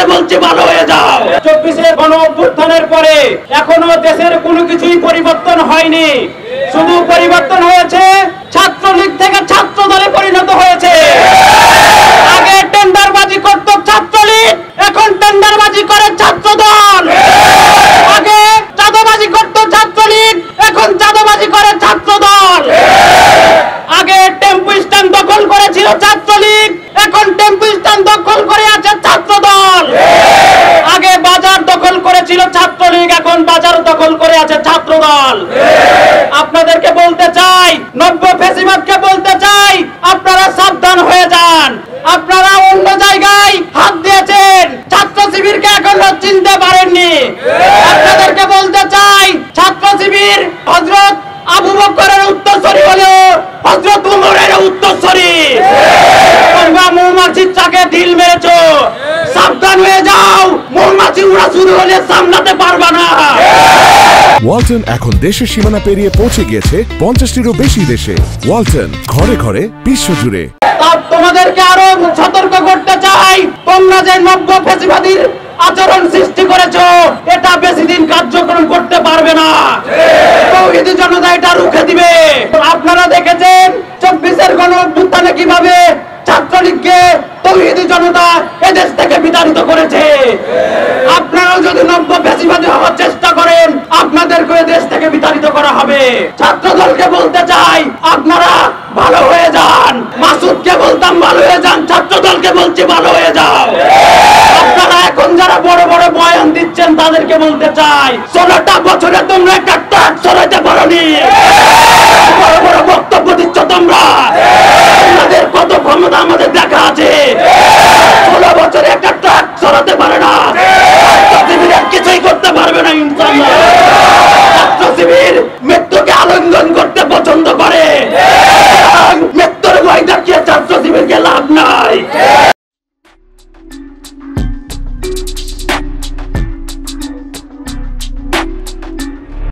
দলকে বলছি ভালো হয়ে যাও। 24-এ গণ অভ্যুত্থানের পরে এখনো দেশের কোনো কিছুই পরিবর্তন হয়নি, শুধু পরিবর্তন হয়েছে ছাত্রলীগ থেকে ছাত্র দলে পরিণত হয়েছে। আগে টেন্ডারবাজি করত ছাত্রলীগ, এখন টেন্ডারবাজি করে ছাত্র দল। আগে চাঁদাবাজি করত ছাত্রলীগ, এখন চাঁদাবাজি করে ছাত্র দল। আগে টেম্পু স্ট্যান্ড দখল করেছিল ছাত্রলীগ, এখন টেম্পু স্ট্যান্ড দখল করে আছে ছাত্র দল। আগে বাজার দখল করেছিল ছাত্রলীগ, এখন বাজার দখল করে আছে ছাত্র দল। আপনাদেরকে বলতে চাই, নব্য ফ্যাসিবাদকে বলতে চাই, আপনারা সাবধান হয়ে যান। আপনারা অন্য জায়গায় হাত দিয়েছেন, ছাত্র শিবিরকে এখনো চিনতে পারেননি। আপনাদেরকে বলতে চাই, ছাত্র শিবির হযরত আবু বকরের উত্তরসূরি হলেও হযরত উমরের উত্তরসূরি। তোমরা মৌমাছির চাকে ঢিল মেরেছো, সাবধান হয়ে যাও, মৌমাছি উড়া শুরু হলে সামলাতে পারবা না। ওয়ালটন এখন দেশের সীমানা পেরিয়ে পৌঁছে গিয়েছে 50টিরও বেশি দেশে। ওয়ালটন, ঘরে ঘরে বিশ্বজুড়ে। তোমাদেরকে আরো সতর্ক করতে চাই, তোমরা যে নব্য ফ্যাসিবাদীর আচরণ সৃষ্টি করেছো, এটা বেশি দিন কার্যক্রম করতে পারবে না। তৌহিদি জনতা এটা রুখে দিবে। আপনারা দেখেছেন 24-এর গণ অভ্যুত্থানে কিভাবে ছাত্রলীগকে তৌহিদি জনতা এদেশ থেকে বিতাড়িত করেছে। আপনারাও যদি নব্য ফ্যাসিবাদী হওয়ার চেষ্টা করেন, আপনাদেরকে দেশ থেকে বিতাড়িত করা হবে। ছাত্র দলকে বলতে চাই, আপনারা ভালো হয়ে যান। মাসুদকে বলতাম ভালো হয়ে যান, ছাত্র দলকে বলছি ভালো হয়ে যাও। আপনারা এখন যারা বড় বড় বয়ান দিচ্ছেন তাদেরকে বলতে চাই, 16টা বছরে তোমরা একটা ট্রাক সরাইতে পারোনি। বড় বড় বক্তব্য